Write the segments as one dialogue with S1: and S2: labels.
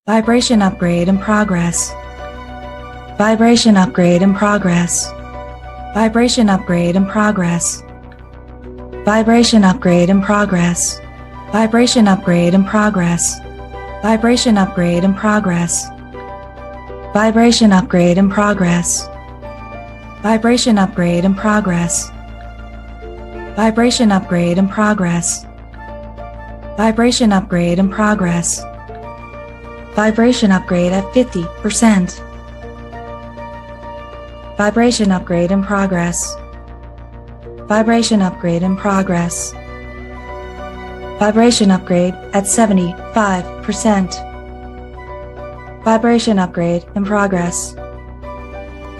S1: Vibration upgrade in progress. Vibration upgrade in progress. Vibration upgrade in progress. Vibration upgrade in progress. Vibration upgrade in progress. Vibration upgrade in progress. Vibration upgrade in progress. Vibration upgrade in progress. Vibration upgrade in progress. Vibration upgrade in progress. Vibration upgrade at 50%. Vibration upgrade in progress. Vibration upgrade in progress. Vibration upgrade at 75%. Vibration upgrade in progress.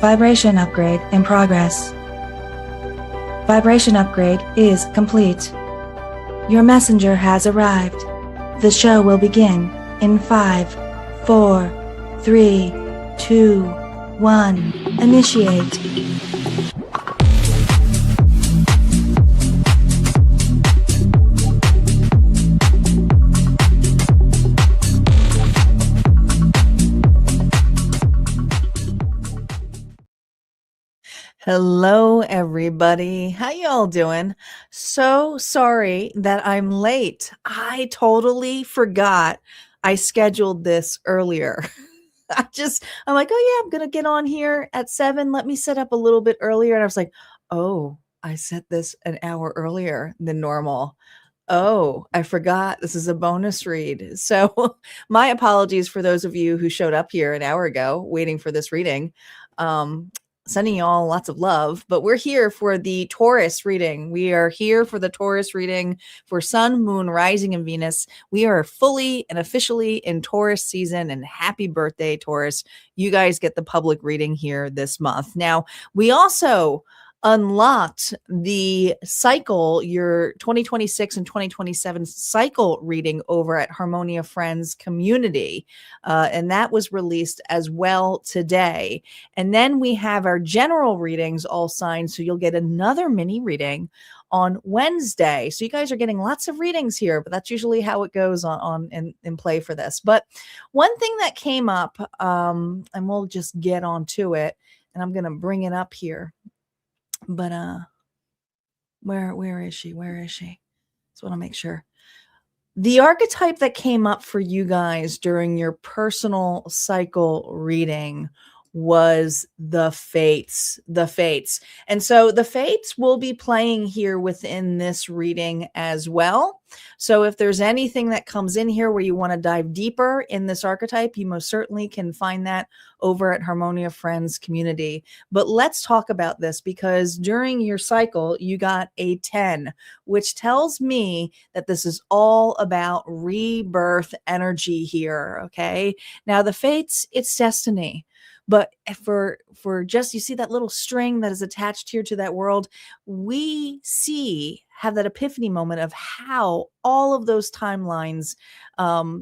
S1: Vibration upgrade in progress. Vibration upgrade is complete. Your messenger has arrived. The show will begin in 5, 4, 3, 2, 1. Initiate.
S2: Hello, everybody. How y'all doing? So sorry that I'm late. I totally forgot I scheduled this earlier. I'm like, oh yeah, I'm gonna get on here at 7. Let me set up a little bit earlier. And I was like, oh, I set this an hour earlier than normal. Oh, I forgot this is a bonus read. So my apologies for those of you who showed up here an hour ago waiting for this reading. Sending you all lots of love, but we're here for the Taurus reading. We are here for the Taurus reading for Sun, Moon, Rising, and Venus. We are fully and officially in Taurus season, and happy birthday, Taurus. You guys get the public reading here this month. Now, we also unlocked the cycle, your 2026 and 2027 cycle reading over at Harmonia Friends Community. And that was released as well today. And then we have our general readings all signed. So you'll get another mini reading on Wednesday. So you guys are getting lots of readings here, but that's usually how it goes on in play for this. But one thing that came up, and we'll just get on to it, and I'm going to bring it up here. But where is she? Where is she? Just want to make sure. The archetype that came up for you guys during your personal cycle reading was the fates. And so the fates will be playing here within this reading as well. So if there's anything that comes in here where you want to dive deeper in this archetype, you most certainly can find that over at Harmonia Friends Community. But let's talk about this, because during your cycle, you got a 10, which tells me that this is all about rebirth energy here. Okay. Now the fates, it's destiny. But for just, you see that little string that is attached here to that world, we have that epiphany moment of how all of those timelines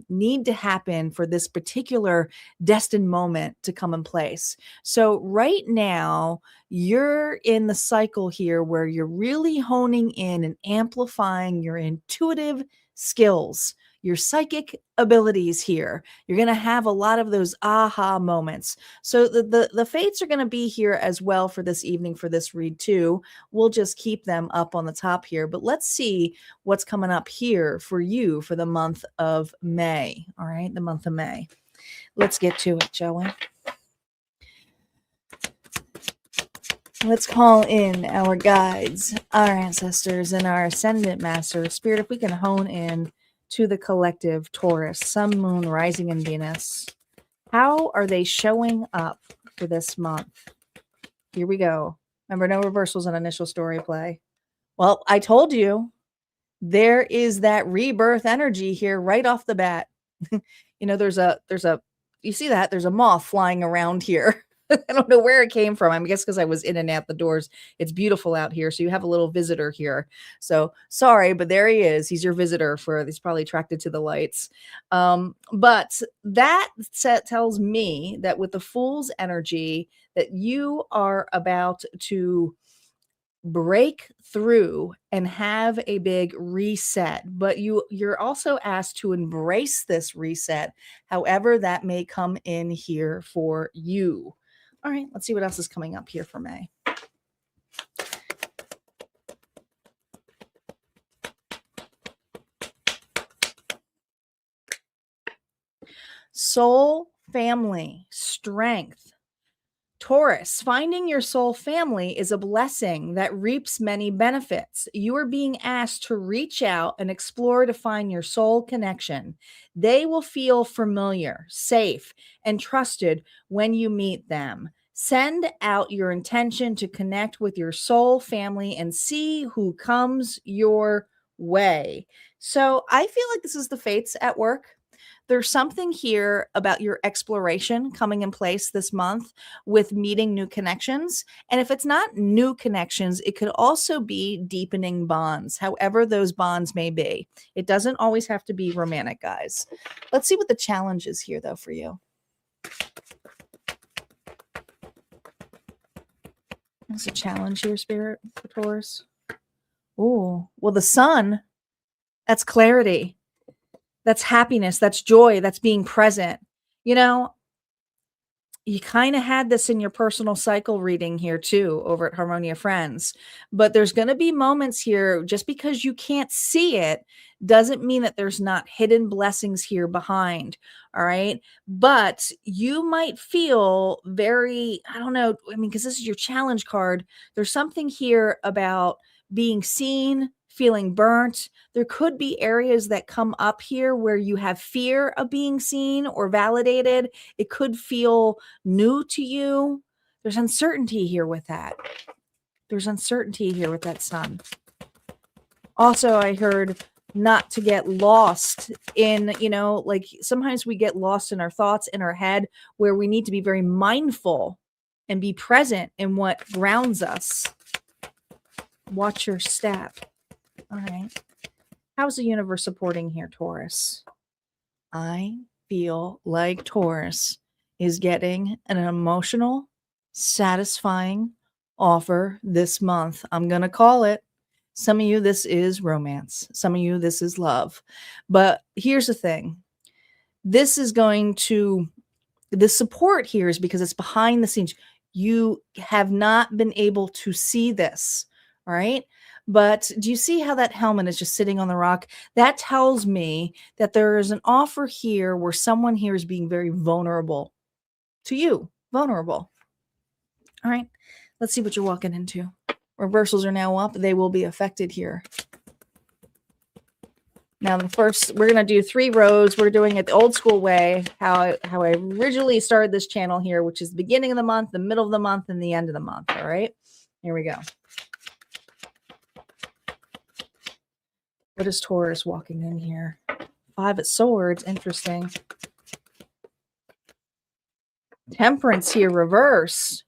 S2: need to happen for this particular destined moment to come in place. So right now, you're in the cycle here where you're really honing in and amplifying your intuitive skills, your psychic abilities here. You're going to have a lot of those aha moments. So the fates are going to be here as well for this evening, for this read too. We'll just keep them up on the top here, but let's see what's coming up here for you for the month of May. All right, the month of May. Let's get to it, shall we? Let's call in our guides, our ancestors, and our ascendant master. Spirit, if we can hone in to the collective Taurus, Sun, Moon, Rising, and Venus. How are they showing up for this month? Here we go. Remember, no reversals on initial story play. Well, I told you there is that rebirth energy here right off the bat. You see that? There's a moth flying around here. I don't know where it came from. I guess because I was in and out the doors. It's beautiful out here. So you have a little visitor here. So sorry, but there he is. He's your visitor he's probably attracted to the lights. But that tells me that with the Fool's energy that you are about to break through and have a big reset, but you're also asked to embrace this reset, however that may come in here for you. All right, let's see what else is coming up here for May. Soul family, strength. Taurus, finding your soul family is a blessing that reaps many benefits. You are being asked to reach out and explore to find your soul connection. They will feel familiar, safe, and trusted when you meet them. Send out your intention to connect with your soul family and see who comes your way. So I feel like this is the fates at work. There's something here about your exploration coming in place this month with meeting new connections. And if it's not new connections, it could also be deepening bonds, however those bonds may be. It doesn't always have to be romantic, guys. Let's see what the challenge is here, though, for you. There's a challenge here, Spirit, for Taurus. Oh, well, the sun, that's clarity. That's happiness. That's joy. That's being present. You know, you kind of had this in your personal cycle reading here too over at Harmonia Friends, but there's going to be moments here. Just because you can't see it doesn't mean that there's not hidden blessings here behind. All right. But you might feel very, I don't know. I mean, because this is your challenge card. There's something here about being seen, feeling burnt. There could be areas that come up here where you have fear of being seen or validated. It could feel new to you. There's uncertainty here with that. There's uncertainty here with that sun. Also, I heard not to get lost in, like sometimes we get lost in our thoughts in our head, where we need to be very mindful and be present in what grounds us. Watch your step. All right. How's the universe supporting here, Taurus? I feel like Taurus is getting an emotional, satisfying offer this month. I'm going to call it. Some of you, this is romance. Some of you, this is love. But here's the thing. The support here is because it's behind the scenes. You have not been able to see this. All right. But do you see how that helmet is just sitting on the rock? That tells me that there is an offer here where someone here is being very vulnerable to you. Vulnerable. All right. Let's see what you're walking into. Reversals are now up. They will be affected here. Now, we're going to do 3 rows. We're doing it the old school way, how I originally started this channel here, which is the beginning of the month, the middle of the month, and the end of the month. All right. Here we go. What is Taurus walking in here? 5 of Swords. Interesting. Temperance here, reverse.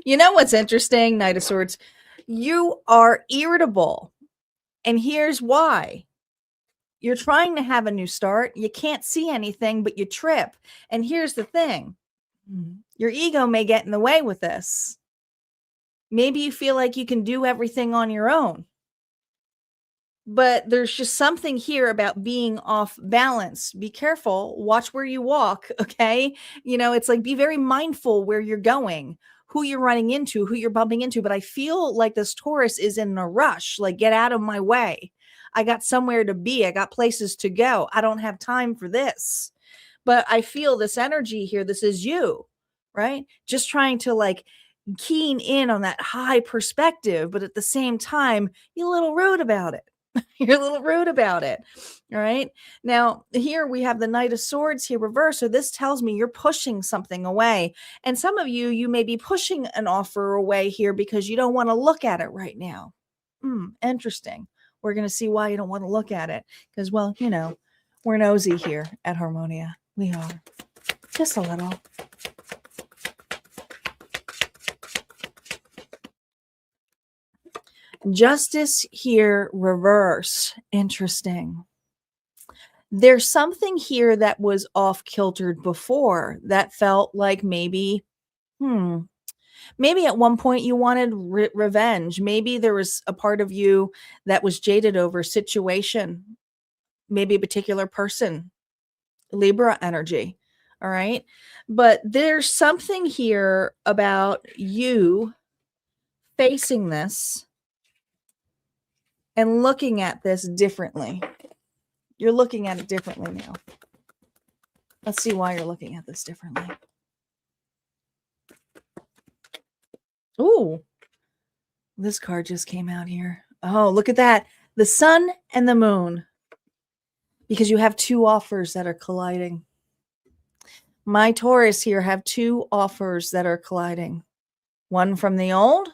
S2: You know what's interesting, Knight of Swords? You are irritable. And here's why. You're trying to have a new start. You can't see anything, but you trip. And here's the thing. Your ego may get in the way with this. Maybe you feel like you can do everything on your own. But there's just something here about being off balance. Be careful. Watch where you walk, okay? It's like be very mindful where you're going, who you're running into, who you're bumping into. But I feel like this Taurus is in a rush. Like, get out of my way. I got somewhere to be. I got places to go. I don't have time for this. But I feel this energy here. This is you, right? Just trying to keen in on that high perspective, but at the same time, you're a little rude about it. You're a little rude about it. All right. Now, here we have the Knight of Swords here reversed. So this tells me you're pushing something away. And some of you may be pushing an offer away here because you don't want to look at it right now. Interesting. We're going to see why you don't want to look at it. Because, well, we're nosy here at Harmonia. We are. Just a little. Justice here, reverse. Interesting. There's something here that was off-kiltered before that felt like maybe Maybe at one point you wanted revenge. Maybe there was a part of you that was jaded over a situation, maybe a particular person, Libra energy. All right. But there's something here about you facing this and looking at this differently. You're looking at it differently now. Let's see why you're looking at this differently. Ooh, this card just came out here. Oh, look at that. The sun and the moon. Because you have two offers that are colliding. My Taurus here have two offers that are colliding. One from the old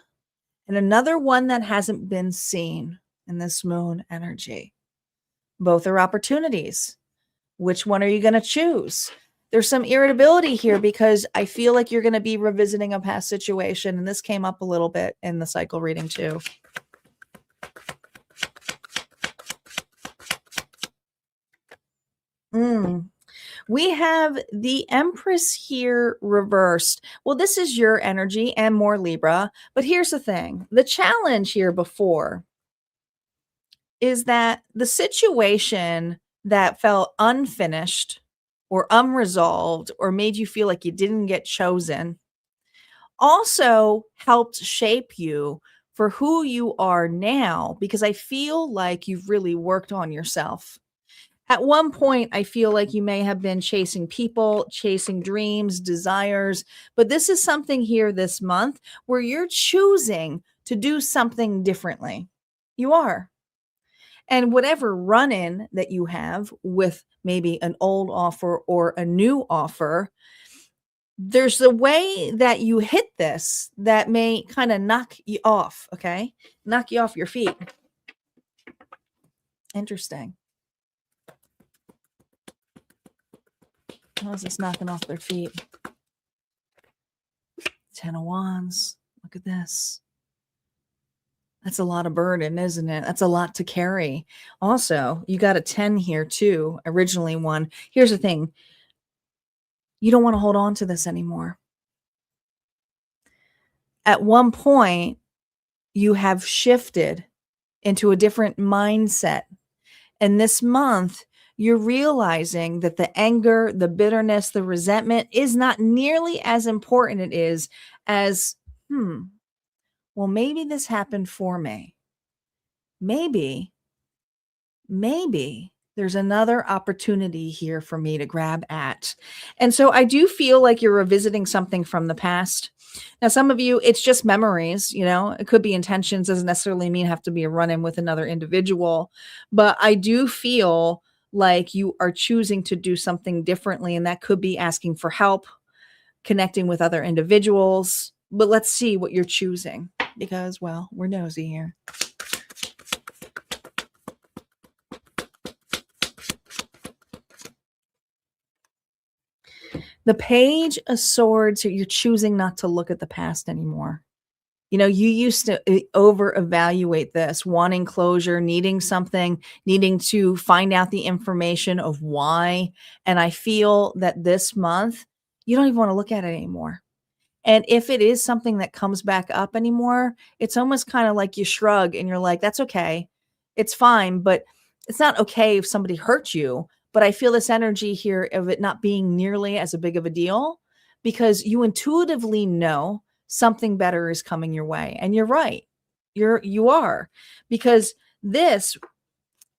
S2: and another one that hasn't been seen in this moon energy. Both are opportunities. Which one are you going to choose? There's some irritability here because I feel like you're going to be revisiting a past situation. And this came up a little bit in the cycle reading too. We have the Empress here reversed. Well, this is your energy and more Libra. But here's the thing. The challenge here before is that the situation that felt unfinished or unresolved or made you feel like you didn't get chosen also helped shape you for who you are now, because I feel like you've really worked on yourself. At one point, I feel like you may have been chasing people, chasing dreams, desires, but this is something here this month where you're choosing to do something differently. You are. And whatever run-in that you have with maybe an old offer or a new offer, there's a way that you hit this that may kind of knock you off, okay? Knock you off your feet. Interesting. How is this knocking off their feet? 10 of Wands. Look at this. That's a lot of burden, isn't it? That's a lot to carry. Also, you got a 10 here too, originally one. Here's the thing. You don't want to hold on to this anymore. At one point, you have shifted into a different mindset. And this month, you're realizing that the anger, the bitterness, the resentment is not nearly as important it is as, well, maybe this happened for me. Maybe there's another opportunity here for me to grab at. And so I do feel like you're revisiting something from the past. Now, some of you, it's just memories, it could be intentions, doesn't necessarily mean have to be a run-in with another individual. But I do feel like you are choosing to do something differently. And that could be asking for help, connecting with other individuals. But let's see what you're choosing because, well, we're nosy here. The Page of Swords, you're choosing not to look at the past anymore. You used to over-evaluate this, wanting closure, needing something, needing to find out the information of why. And I feel that this month, you don't even want to look at it anymore. And if it is something that comes back up anymore, it's almost kind of like you shrug and you're like, that's okay. It's fine. But it's not okay if somebody hurts you. But I feel this energy here of it not being nearly as a big of a deal because you intuitively know something better is coming your way. And you're right. You are, because this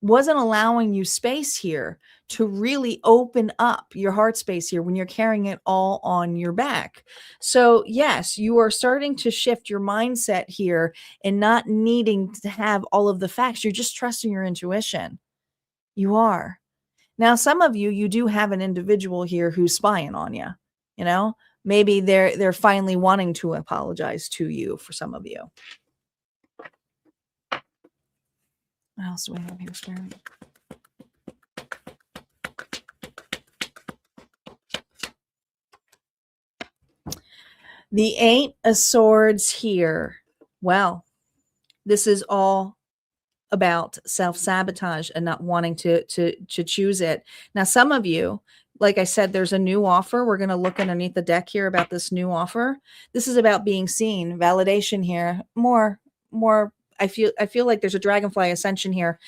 S2: wasn't allowing you space here to really open up your heart space here when you're carrying it all on your back. So yes, you are starting to shift your mindset here and not needing to have all of the facts. You're just trusting your intuition. You are. Now, some of you do have an individual here who's spying on you. Maybe they're finally wanting to apologize to you for some of you. What else do we have here, Spirit? The 8 of Swords here. Well, this is all about self-sabotage and not wanting to choose it. Now, some of you Like I said, there's a new offer. We're going to look underneath the deck here about this new offer. This is about being seen, validation here. More. I feel like there's a dragonfly ascension here.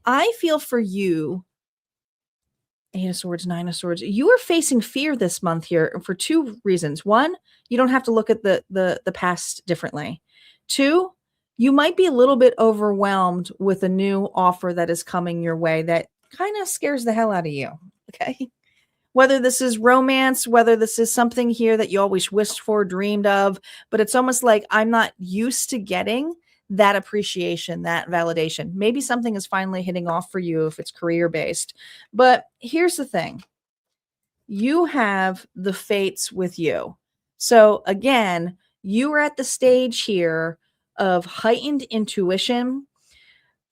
S2: I feel for you, 8 of Swords, 9 of Swords. You are facing fear this month here for two reasons. One, you don't have to look at the past differently. Two, you might be a little bit overwhelmed with a new offer that is coming your way that kind of scares the hell out of you. Okay. Whether this is romance, whether this is something here that you always wished for, dreamed of, but it's almost like I'm not used to getting that appreciation, that validation. Maybe something is finally hitting off for you if it's career based. But here's the thing. You have the fates with you. So again, you are at the stage here of heightened intuition,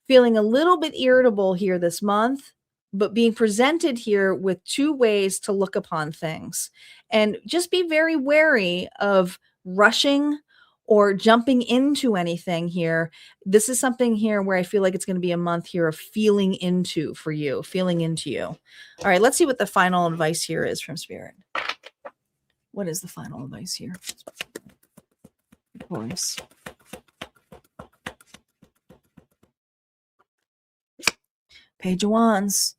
S2: feeling a little bit irritable here this month, but being presented here with two ways to look upon things. And just be very wary of rushing or jumping into anything here. This is something here where I feel like it's going to be a month here of feeling into for you, feeling into you. All right, let's see what the final advice here is from Spirit. What is the final advice here? Taurus. Page of Wands.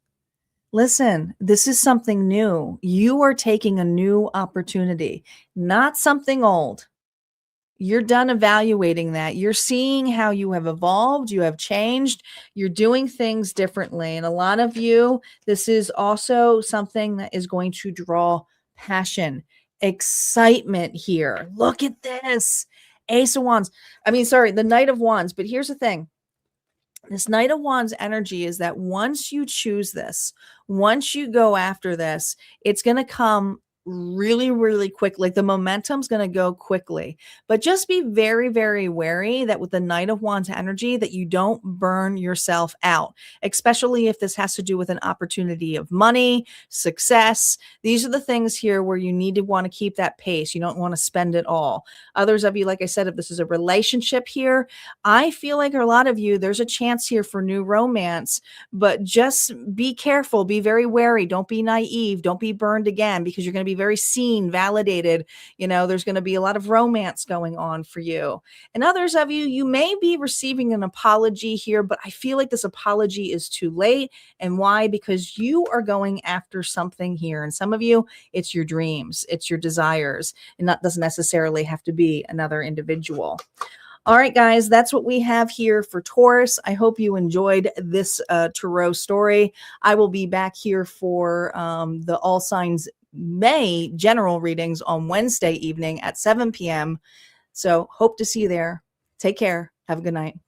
S2: Listen, this is something new. You are taking a new opportunity, not something old. You're done evaluating that. You're seeing how you have evolved, you have changed, you're doing things differently. And a lot of you, this is also something that is going to draw passion, excitement here. Look at this. Ace of Wands. The Knight of Wands. But here's the thing. This Knight of Wands energy is that once you choose this, once you go after this, it's going to come really, really quick. Like the momentum's going to go quickly, but just be very, very wary that with the Knight of Wands energy that you don't burn yourself out, especially if this has to do with an opportunity of money, success. These are the things here where you need to want to keep that pace. You don't want to spend it all. Others of you, like I said, if this is a relationship here, I feel like a lot of you, there's a chance here for new romance, but just be careful, be very wary. Don't be naive. Don't be burned again, because you're going to be very seen, validated. There's going to be a lot of romance going on for you. And others of you, you may be receiving an apology here, but I feel like this apology is too late. And why? Because you are going after something here. And some of you, it's your dreams, it's your desires, and that doesn't necessarily have to be another individual. All right, guys, that's what we have here for Taurus. I hope you enjoyed this tarot story. I will be back here for the All Signs May general readings on Wednesday evening at 7 p.m. So hope to see you there. Take care. Have a good night.